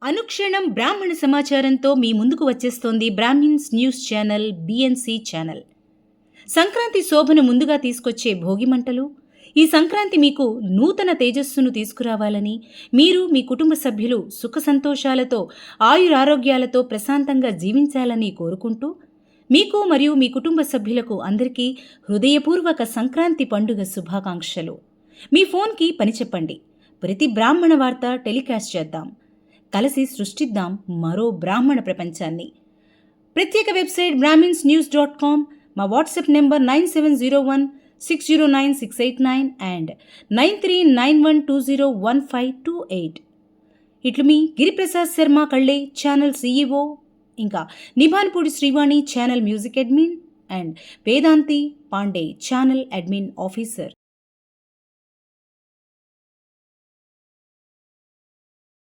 అనుక్షణం బ్రాహ్మణ సమాచారంతో మీ ముందుకు వచ్చేస్తోంది Brahmins news channel BNC channel. Sankranti శోభను ముందుగా తీసుకొచ్చే భోగిమంటలు. ఈ సంక్రాంతి మీకు నూతన తేజస్సును తీసుకురావాలని, మీరు మీ కుటుంబ సభ్యులు సుఖ సంతోషాలతో ఆయురారోగ్యాలతో ప్రశాంతంగా జీవించాలని కోరుకుంటూ, మీకు మరియు మీ కుటుంబ సభ్యులకు అందరికీ హృదయపూర్వక సంక్రాంతి పండుగ శుభాకాంక్షలు. మీ ఫోన్కి పని చెప్పండి, ప్రతి బ్రాహ్మణ వార్త టెలికాస్ట్ చేద్దాం. కలిసి సృష్టిద్దాం మరో బ్రాహ్మణ ప్రపంచాన్ని. ప్రత్యేక వెబ్సైట్ brahminsnews.com, మా వాట్సాప్ నెంబర్ 9701609689 అండ్ 9391201528. ఇట్లు మీ గిరిప్రసాద్ శర్మ కళ్ళే ఛానల్ CEO, ఇంకా Nibhanpudi Srivani channel music admin and Vedanti Pandey channel admin officer.